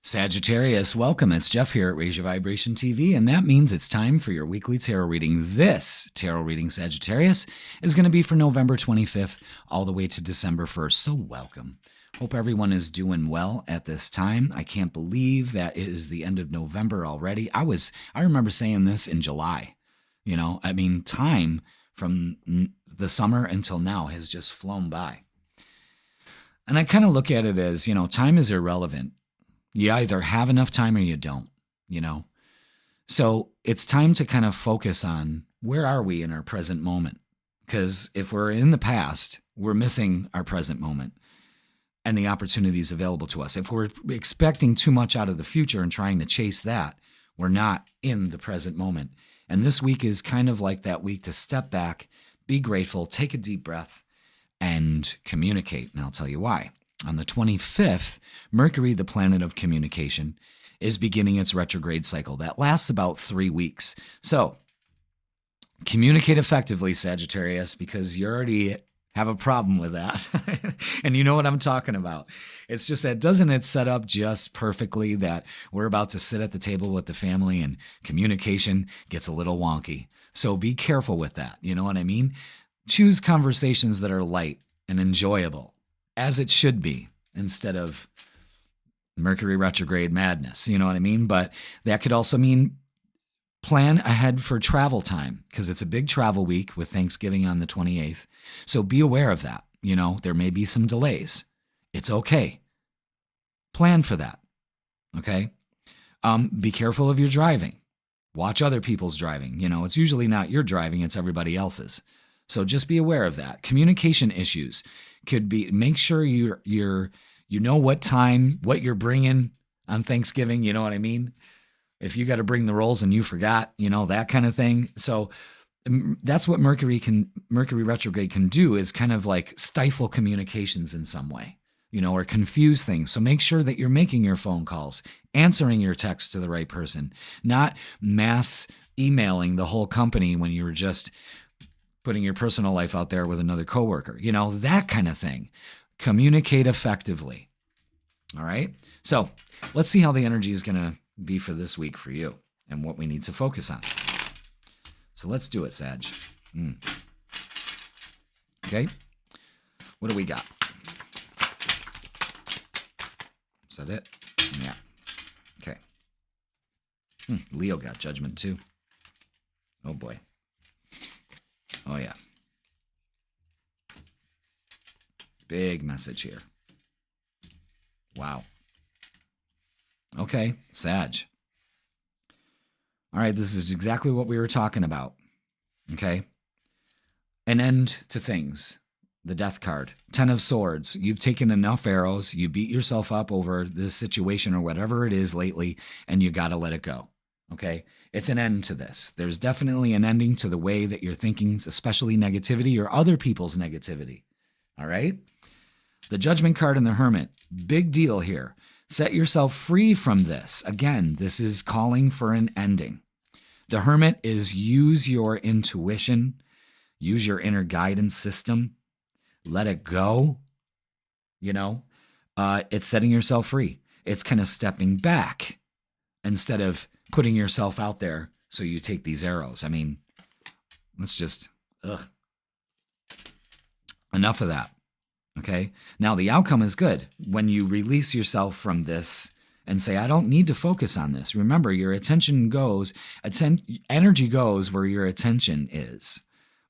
Sagittarius, welcome. It's Jeff here at Raise Your Vibration TV, and that means it's time for your weekly tarot reading. This tarot reading, Sagittarius, is going to be for November 25th all the way to December 1st, so welcome. Hope everyone is doing well at this time. I can't believe that it is the end of November already. I remember saying this in July. Time from the summer until now has just flown by. And I kind of look at it as, time is irrelevant. You either have enough time or you don't, So it's time to kind of focus on where are we in our present moment? Because if we're in the past, we're missing our present moment and the opportunities available to us. If we're expecting too much out of the future and trying to chase that, we're not in the present moment. And this week is kind of like that week to step back, be grateful, take a deep breath, and communicate. And I'll tell you why. On the 25th, Mercury, the planet of communication, is beginning its retrograde cycle. That lasts about 3 weeks. So communicate effectively, Sagittarius, because you already have a problem with that. And you know what I'm talking about. It's just that doesn't it set up just perfectly that we're about to sit at the table with the family and communication gets a little wonky. So be careful with that. You know what I mean? Choose conversations that are light and enjoyable, as it should be, instead of Mercury retrograde madness, you know what I mean? But that could also mean plan ahead for travel time, because it's a big travel week with Thanksgiving on the 28th. So be aware of that. There may be some delays. It's okay. Plan for that, okay? Be careful of your driving. Watch other people's driving. It's usually not your driving, it's everybody else's. So just be aware of that. Communication issues could be, make sure you know what time, what you're bringing on Thanksgiving, you know what I mean? If you got to bring the rolls and you forgot, that kind of thing. So that's what Mercury retrograde can do, is kind of like stifle communications in some way, or confuse things. So make sure that you're making your phone calls, answering your texts to the right person, not mass emailing the whole company when you were just putting your personal life out there with another coworker, that kind of thing. Communicate effectively. All right. So let's see how the energy is going to be for this week for you and what we need to focus on. So let's do it, Sag. Okay. What do we got? Is that it? Yeah. Okay. Leo got Judgment too. Oh boy. Oh, yeah. Big message here. Wow. Okay, Sag. All right, this is exactly what we were talking about. Okay? An end to things. The Death card. 10 of Swords. You've taken enough arrows. You beat yourself up over this situation or whatever it is lately, and you got to let it go. Okay? It's an end to this. There's definitely an ending to the way that you're thinking, especially negativity or other people's negativity. All right? The Judgment card and the Hermit. Big deal here. Set yourself free from this. Again, this is calling for an ending. The Hermit is use your intuition, use your inner guidance system, let it go. It's setting yourself free. It's kind of stepping back instead of putting yourself out there so you take these arrows. Let's just, enough of that. Okay. Now the outcome is good when you release yourself from this and say, I don't need to focus on this. Remember, your attention goes, energy goes where your attention is,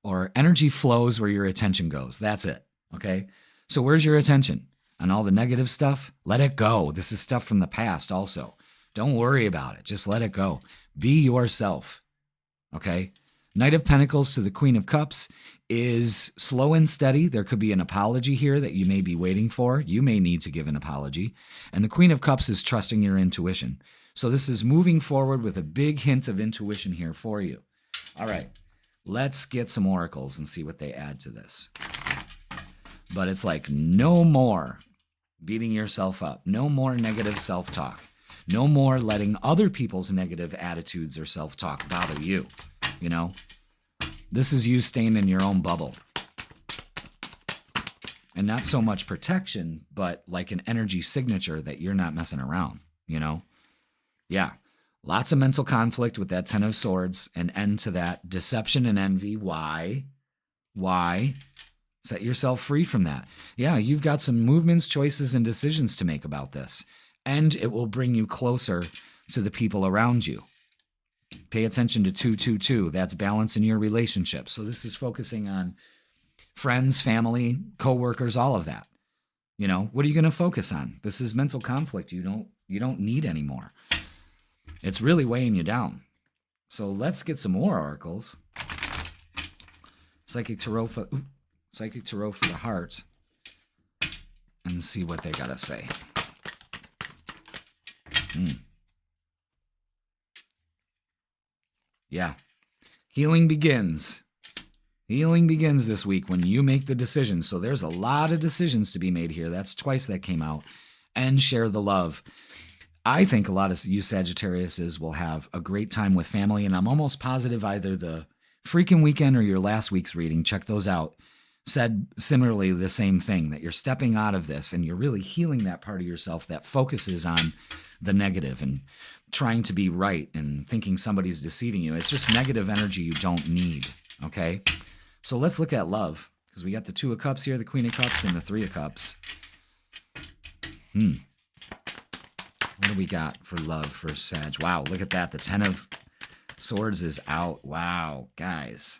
or energy flows where your attention goes. That's it. Okay. So where's your attention? On all the negative stuff? Let it go. This is stuff from the past also. Don't worry about it. Just let it go. Be yourself. Okay. Knight of Pentacles to the Queen of Cups is slow and steady. There could be an apology here that you may be waiting for. You may need to give an apology. And the Queen of Cups is trusting your intuition. So this is moving forward with a big hint of intuition here for you. All right, let's get some oracles and see what they add to this. But it's like no more beating yourself up. No more negative self-talk. No more letting other people's negative attitudes or self-talk bother you. This is you staying in your own bubble. And not so much protection, but like an energy signature that you're not messing around. you know? Yeah. Lots of mental conflict with that 10 of Swords, and end to that. Deception and envy. Why? Why? Set yourself free from that. Yeah, you've got some movements, choices, and decisions to make about this. And it will bring you closer to the people around you. Pay attention to 222. That's balance in your relationships. So this is focusing on friends, family, coworkers, all of that. You know, what are you going to focus on? This is mental conflict you don't need anymore. It's really weighing you down. So let's get some more oracles. Psychic Tarot for the heart, and see what they got to say. Yeah. Healing begins. Healing begins this week when you make the decision. So there's a lot of decisions to be made here. That's twice that came out. And share the love. I think a lot of you Sagittariuses will have a great time with family, and I'm almost positive either the Freakin weekend or your last week's reading, check those out, said similarly the same thing, that you're stepping out of this and you're really healing that part of yourself that focuses on the negative and trying to be right and thinking somebody's deceiving you. It's just negative energy you don't need, okay? So let's look at love, because we got the 2 of Cups here, the Queen of Cups, and the 3 of Cups. What do we got for love for Sag? Wow, look at that. The 10 of Swords is out. Wow, guys.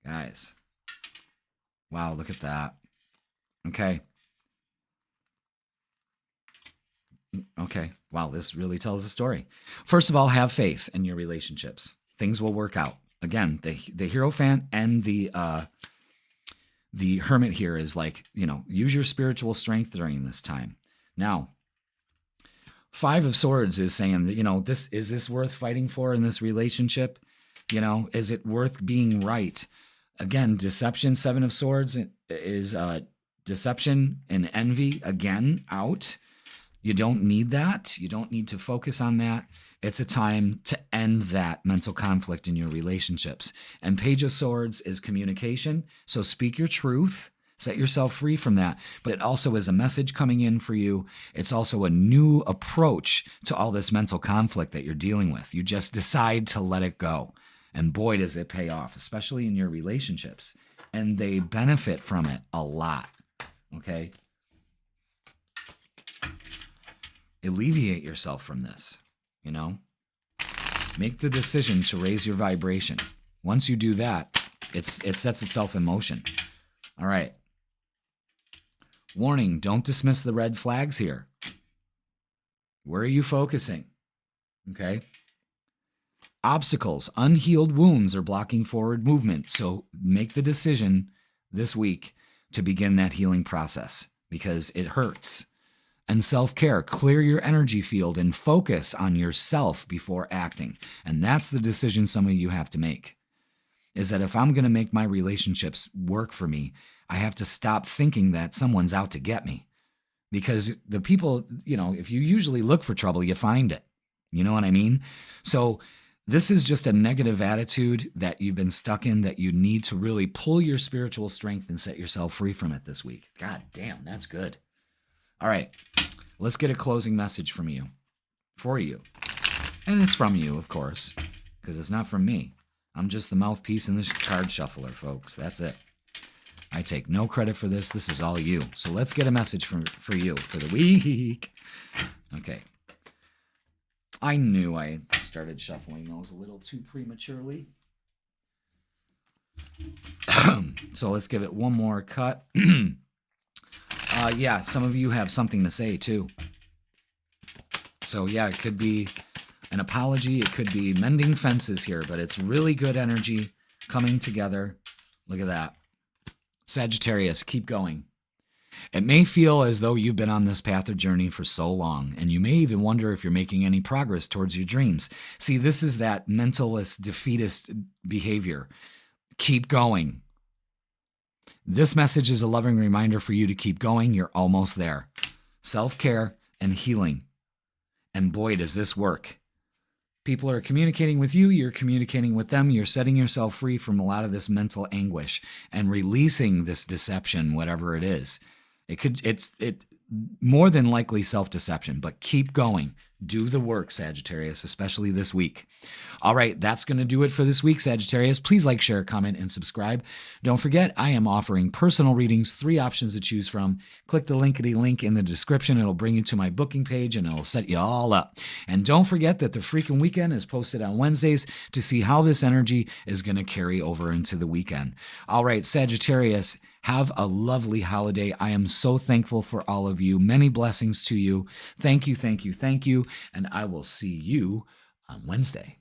Guys. Wow, look at that. Okay. Okay. Wow, this really tells a story. First of all, have faith in your relationships. Things will work out. Again, the Hierophant and the Hermit here is like, you know, use your spiritual strength during this time. Now, 5 of Swords is saying that, you know, is this worth fighting for in this relationship? You know, is it worth being right? Again, deception, 7 of Swords is deception and envy, again, out. You don't need that. You don't need to focus on that. It's a time to end that mental conflict in your relationships. And Page of Swords is communication. So speak your truth. Set yourself free from that. But it also is a message coming in for you. It's also a new approach to all this mental conflict that you're dealing with. You just decide to let it go. And boy, does it pay off, especially in your relationships. And they benefit from it a lot. Okay? Alleviate yourself from this, you know? Make the decision to raise your vibration. Once you do that, it sets itself in motion. All right. Warning, don't dismiss the red flags here. Where are you focusing? Okay? Obstacles, unhealed wounds are blocking forward movement. So make the decision this week to begin that healing process because it hurts. And self-care, clear your energy field and focus on yourself before acting. And that's the decision some of you have to make. Is that if I'm going to make my relationships work for me, I have to stop thinking that someone's out to get me. Because the people, you know, if you usually look for trouble, you find it. You know what I mean? So this is just a negative attitude that you've been stuck in that you need to really pull your spiritual strength and set yourself free from it this week. God damn, that's good. All right, let's get a closing message from you, for you. And it's from you, of course, because it's not from me. I'm just the mouthpiece in this card shuffler, folks. That's it. I take no credit for this. This is all you. So let's get a message for you for the week. Okay. I knew I started shuffling those a little too prematurely. So let's give it one more cut. Yeah, some of you have something to say, too. So, yeah, it could be an apology. It could be mending fences here, but it's really good energy coming together. Look at that. Sagittarius, keep going. It may feel as though you've been on this path or journey for so long, and you may even wonder if you're making any progress towards your dreams. See, this is that mentalist, defeatist behavior. Keep going. This message is a loving reminder for you to keep going. You're almost there. Self-care and healing. And boy, does this work. People are communicating with you. You're communicating with them. You're setting yourself free from a lot of this mental anguish and releasing this deception, whatever it is. more than likely self-deception, but keep going. Do the work, Sagittarius, especially this week. All right, that's going to do it for this week, Sagittarius. Please like, share, comment, and subscribe. Don't forget, I am offering personal readings, 3 options to choose from. Click the link in the description. It'll bring you to my booking page, and it'll set you all up. And don't forget that the Freakin' Weekend is posted on Wednesdays to see how this energy is going to carry over into the weekend. All right, Sagittarius, have a lovely holiday. I am so thankful for all of you. Many blessings to you. Thank you, thank you, thank you. And I will see you on Wednesday.